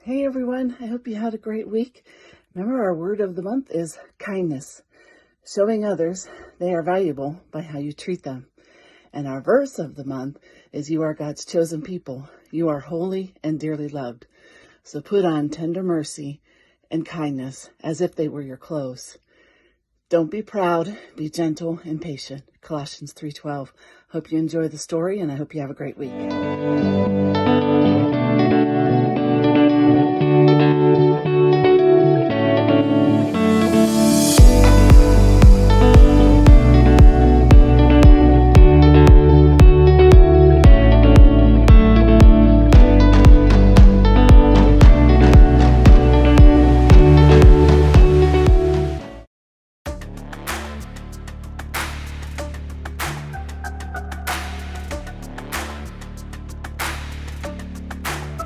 Hey everyone, I hope you had a great week. Remember, our word of the month is kindness, showing others they are valuable by how you treat them. And our verse of the month is, you are God's chosen people. You are holy and dearly loved. So put on tender mercy and kindness as if they were your clothes. Don't be proud, be gentle and patient. Colossians 3:12. Hope you enjoy the story, and I hope you have a great week.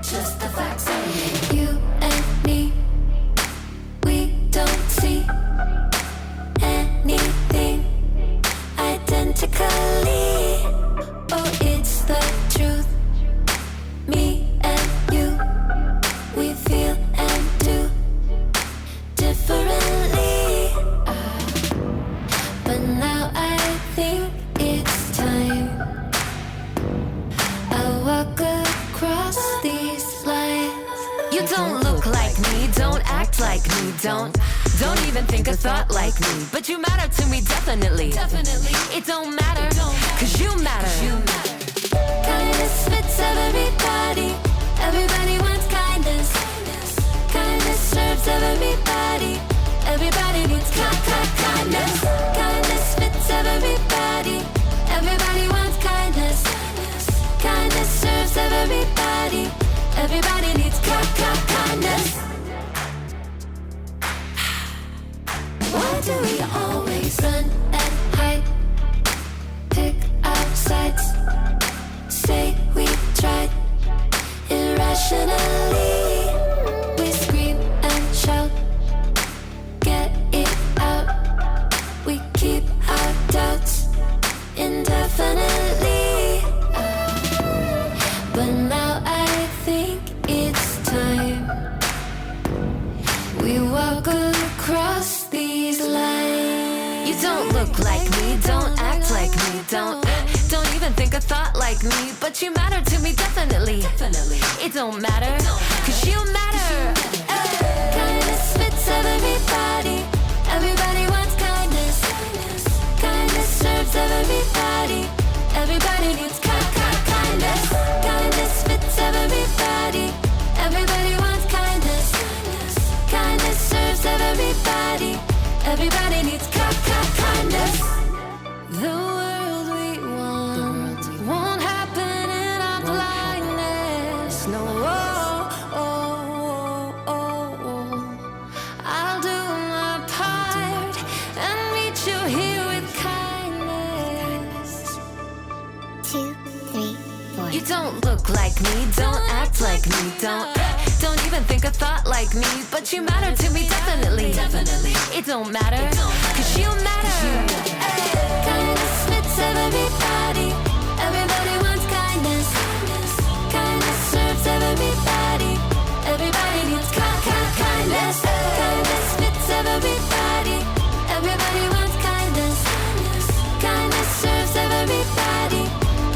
Just the facts of you and me. We don't see anything identically. Oh, it's the truth. Me and you, we feel and do differently. But now I think it's time I walk across these lines. You don't look like me, don't act like me, don't even think a thought like me. But you matter to me, definitely. It don't matter, cause you matter. Kindness fits everybody. Everybody wants kindness. Kindness serves everybody. Everybody needs kindness. Kindness fits everybody. Everybody wants kindness. Kindness serves everybody. Everybody needs kindness. Why do we always run and hide? Pick our sides. Say we tried. Irrationally, we scream and shout. Get it out. We keep our doubts indefinitely. But now I think it's time we walk across these lines. You don't look like me, don't act like me, don't even think a thought like me. But you matter to me, definitely. It don't matter, cause you matter. Kindness fits everybody. Everybody wants kindness. Kindness serves everybody. Everybody needs kindness. Kindness fits everybody. Everybody wants kindness. Kindness serves everybody. Everybody needs kindness. The world we want won't happen in our blindness. No, I'll do my part and meet you here with kindness. 2, 3, 4. You don't look like me, don't act like me, don't even think a thought like me. But you matter to me, definitely. It don't matter, cause you matter. Kindness fits everybody. Everybody wants kindness. Kindness serves everybody. Everybody needs kindness. Kindness fits everybody. Everybody wants kindness. Kindness serves everybody.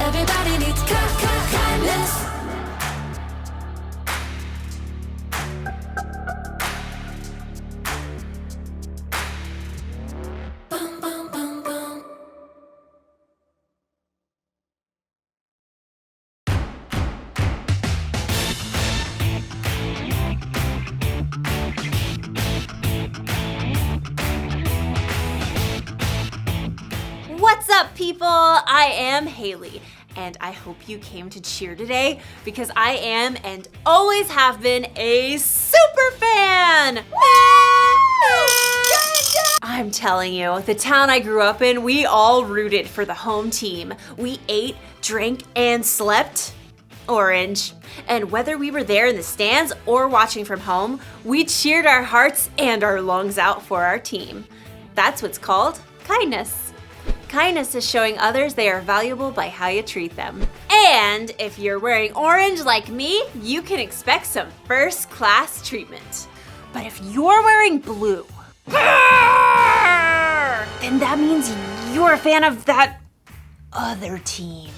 Everybody needs kindness. Boom, boom, boom, boom. What's up, people? I am Haley, and I hope you came to cheer today because I am and always have been a super fan! I'm telling you, the town I grew up in, we all rooted for the home team. We ate, drank, and slept orange. And whether we were there in the stands or watching from home, we cheered our hearts and our lungs out for our team. That's what's called kindness. Kindness is showing others they are valuable by how you treat them. And if you're wearing orange like me, you can expect some first-class treatment. But if you're wearing blue, then that means you're a fan of that other team.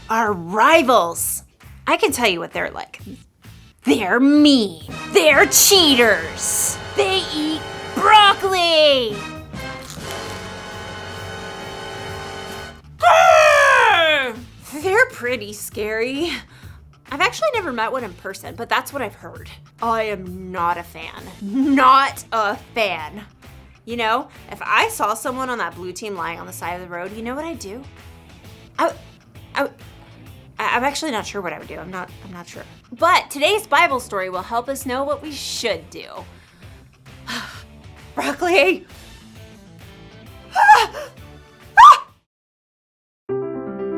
Our rivals. I can tell you what they're like. They're mean. They're cheaters. They eat broccoli. They're pretty scary. I've actually never met one in person, but that's what I've heard. I am not a fan. Not a fan. You know, if I saw someone on that blue team lying on the side of the road, you know what I'd do? I'm actually not sure what I would do. I'm not sure. But today's Bible story will help us know what we should do. Broccoli!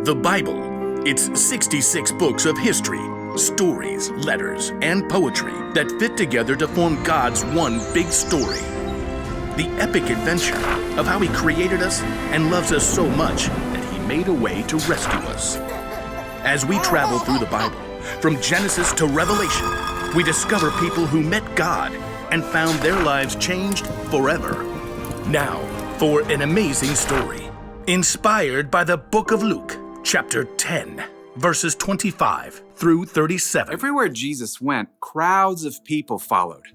The Bible. It's 66 books of history, stories, letters, and poetry that fit together to form God's one big story. The epic adventure of how He created us and loves us so much that He made a way to rescue us. As we travel through the Bible, from Genesis to Revelation, we discover people who met God and found their lives changed forever. Now, for an amazing story, inspired by the book of Luke, chapter 10, verses 25 through 37. Everywhere Jesus went, crowds of people followed.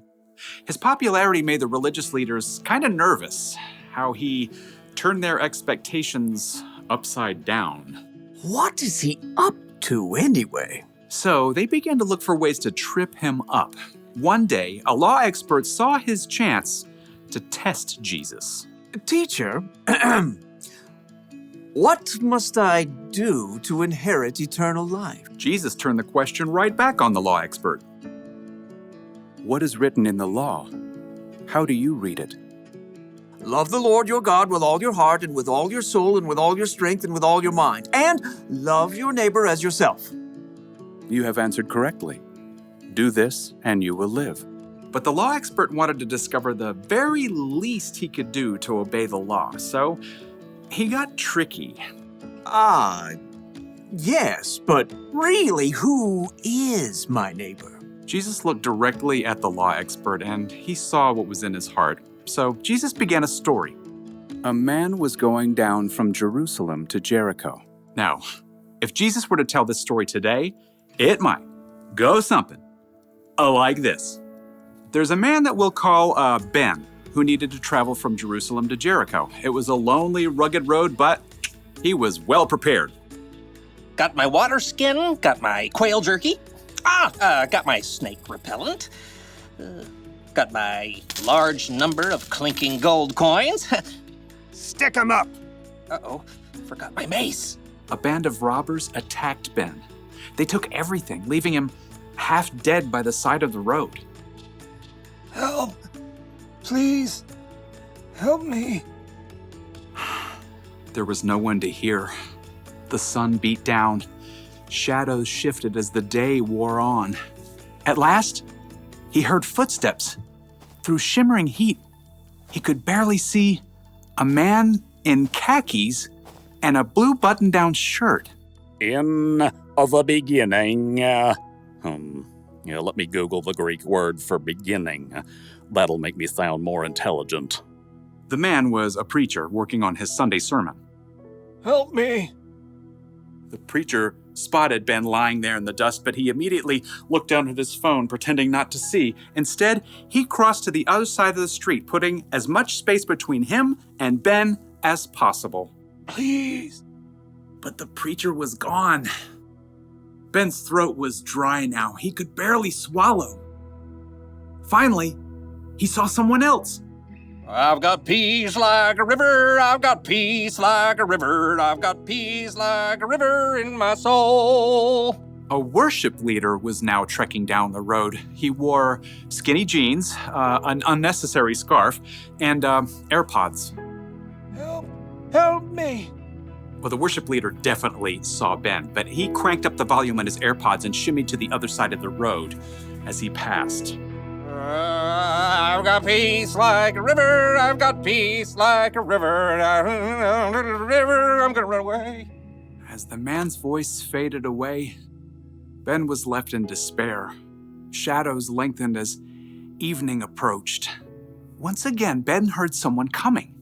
His popularity made the religious leaders kind of nervous, how he turned their expectations upside down. What is he up to anyway? So they began to look for ways to trip him up. One day, a law expert saw his chance to test Jesus. Teacher, what must I do to inherit eternal life? Jesus turned the question right back on the law expert. What is written in the law? How do you read it? Love the Lord your God with all your heart and with all your soul and with all your strength and with all your mind. And love your neighbor as yourself. You have answered correctly. Do this and you will live. But the law expert wanted to discover the very least he could do to obey the law, so he got tricky. Yes, but really, who is my neighbor? Jesus looked directly at the law expert and he saw what was in his heart. So Jesus began a story. A man was going down from Jerusalem to Jericho. Now, if Jesus were to tell this story today, it might go something like this. There's a man that we'll call Ben, who needed to travel from Jerusalem to Jericho. It was a lonely, rugged road, but he was well prepared. Got my water skin, got my quail jerky, got my snake repellent, got my large number of clinking gold coins. Stick 'em up! Uh-oh, forgot my mace. A band of robbers attacked Ben. They took everything, leaving him half dead by the side of the road. Help! Please, help me. There was no one to hear. The sun beat down. Shadows shifted as the day wore on. At last, he heard footsteps. Through shimmering heat, he could barely see a man in khakis and a blue button-down shirt. In the beginning, let me Google the Greek word for beginning. That'll make me sound more intelligent. The man was a preacher working on his Sunday sermon. Help me. The preacher spotted Ben lying there in the dust, but he immediately looked down at his phone, pretending not to see. Instead, he crossed to the other side of the street, putting as much space between him and Ben as possible. Please. But the preacher was gone. Ben's throat was dry now. He could barely swallow. Finally, he saw someone else. I've got peace like a river, I've got peace like a river, I've got peace like a river in my soul. A worship leader was now trekking down the road. He wore skinny jeans, an unnecessary scarf, and AirPods. Help me. Well, the worship leader definitely saw Ben, but he cranked up the volume on his AirPods and shimmied to the other side of the road as he passed. I've got peace like a river. I've got peace like a river. River, I'm gonna run away. As the man's voice faded away, Ben was left in despair. Shadows lengthened as evening approached. Once again, Ben heard someone coming.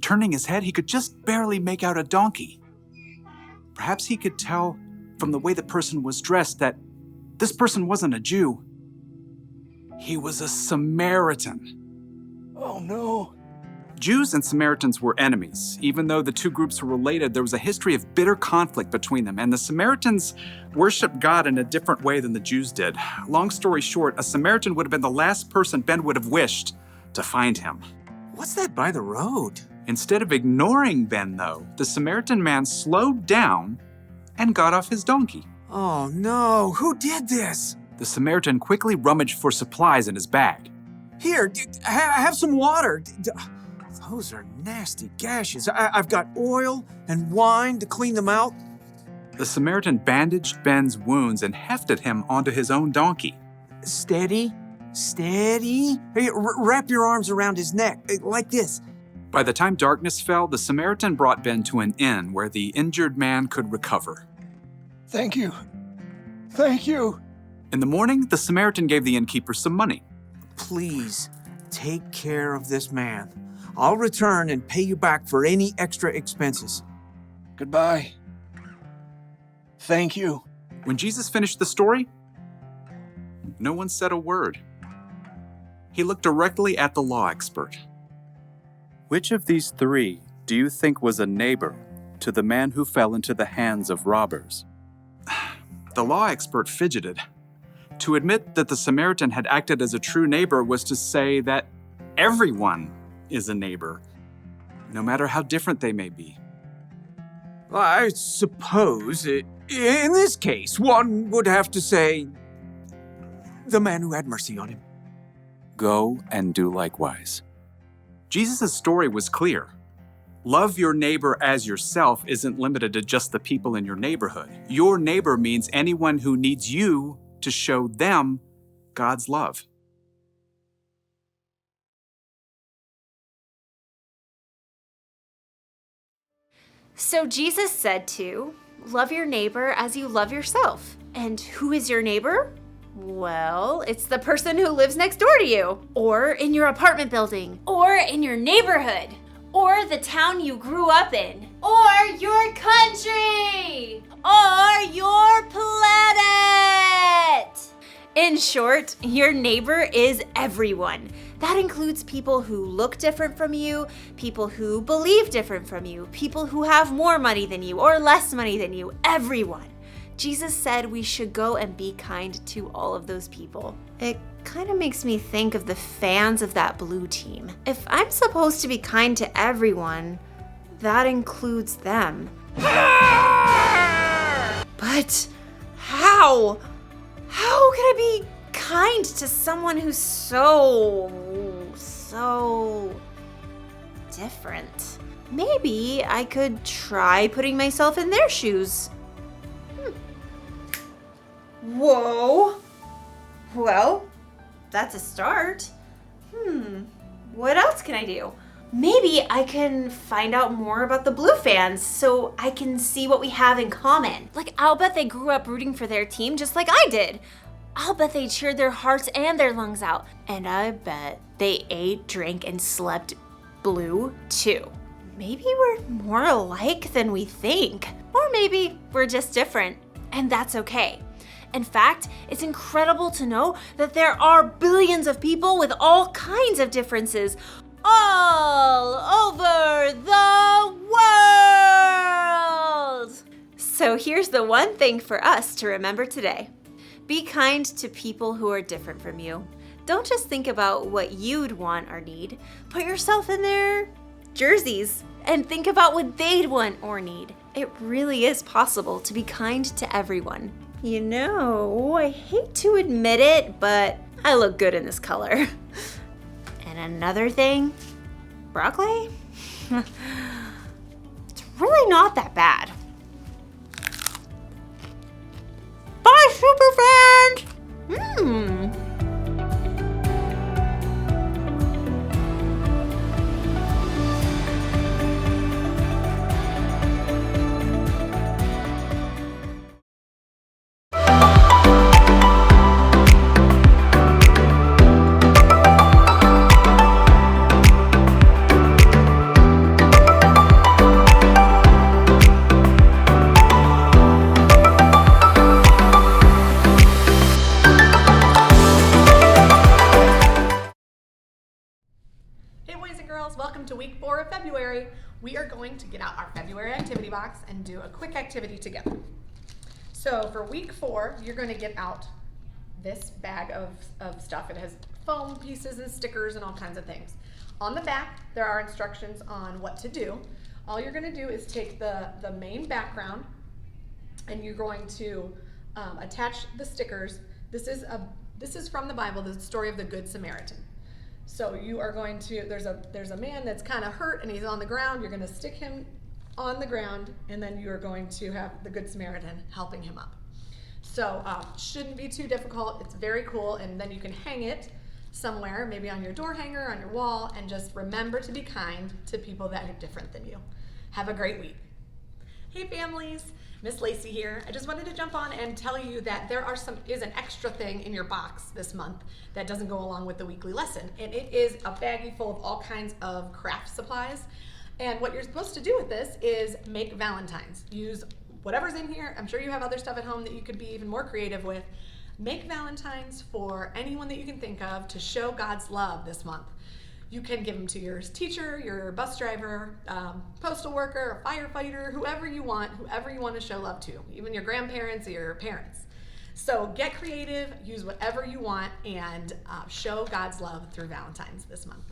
Turning his head, he could just barely make out a donkey. Perhaps he could tell from the way the person was dressed that this person wasn't a Jew. He was a Samaritan. Oh no. Jews and Samaritans were enemies. Even though the two groups were related, there was a history of bitter conflict between them, and the Samaritans worshiped God in a different way than the Jews did. Long story short, a Samaritan would have been the last person Ben would have wished to find him. What's that by the road? Instead of ignoring Ben, though, the Samaritan man slowed down and got off his donkey. Oh no, who did this? The Samaritan quickly rummaged for supplies in his bag. Here, have some water. Those are nasty gashes. I've got oil and wine to clean them out. The Samaritan bandaged Ben's wounds and hefted him onto his own donkey. Steady, steady. Hey, wrap your arms around his neck, like this. By the time darkness fell, the Samaritan brought Ben to an inn where the injured man could recover. Thank you. Thank you. In the morning, the Samaritan gave the innkeeper some money. Please, take care of this man. I'll return and pay you back for any extra expenses. Goodbye. Thank you. When Jesus finished the story, no one said a word. He looked directly at the law expert. Which of these three do you think was a neighbor to the man who fell into the hands of robbers? The law expert fidgeted. To admit that the Samaritan had acted as a true neighbor was to say that everyone is a neighbor, no matter how different they may be. I suppose, in this case, one would have to say, the man who had mercy on him. Go and do likewise. Jesus' story was clear. Love your neighbor as yourself isn't limited to just the people in your neighborhood. Your neighbor means anyone who needs you to show them God's love. So Jesus said to love your neighbor as you love yourself. And who is your neighbor? Well, it's the person who lives next door to you, or in your apartment building, or in your neighborhood, or the town you grew up in, or your country, or your planet. In short, your neighbor is everyone. That includes people who look different from you, people who believe different from you, people who have more money than you or less money than you, everyone. Jesus said we should go and be kind to all of those people. It kind of makes me think of the fans of that blue team. If I'm supposed to be kind to everyone, that includes them. But how? How can I be kind to someone who's so different? Maybe I could try putting myself in their shoes. Whoa. Well, that's a start. What else can I do? Maybe I can find out more about the Blue fans so I can see what we have in common. Like, I'll bet they grew up rooting for their team just like I did. I'll bet they cheered their hearts and their lungs out. And I bet they ate, drank, and slept blue too. Maybe we're more alike than we think. Or maybe we're just different. And that's okay. In fact, it's incredible to know that there are billions of people with all kinds of differences all over the world. So here's the one thing for us to remember today. Be kind to people who are different from you. Don't just think about what you'd want or need. Put yourself in their jerseys and think about what they'd want or need. It really is possible to be kind to everyone. You know, I hate to admit it, but I look good in this color. And another thing, broccoli? It's really not that bad. Bye, superfans! week 4 of February, we are going to get out our February activity box and do a quick activity together. So for week 4, you're going to get out this bag of stuff. It has foam pieces and stickers and all kinds of things. On the back, there are instructions on what to do. All you're going to do is take the main background and you're going to attach the stickers. This is from the Bible, the story of the Good Samaritan. So you are going to, there's a man that's kind of hurt and he's on the ground. You're going to stick him on the ground, and then you're going to have the Good Samaritan helping him up. So shouldn't be too difficult. It's very cool, and then you can hang it somewhere, maybe on your door hanger, on your wall, and just remember to be kind to people that are different than you. Have a great week. Hey families, Miss Lacey here. I just wanted to jump on and tell you that there is an extra thing in your box this month that doesn't go along with the weekly lesson, and it is a baggie full of all kinds of craft supplies. And what you're supposed to do with this is make Valentines. Use whatever's in here. I'm sure you have other stuff at home that you could be even more creative with. Make Valentines for anyone that you can think of to show God's love this month. You can give them to your teacher, your bus driver, postal worker, a firefighter, whoever you want to show love to, even your grandparents or your parents. So get creative, use whatever you want, and show God's love through Valentines this month.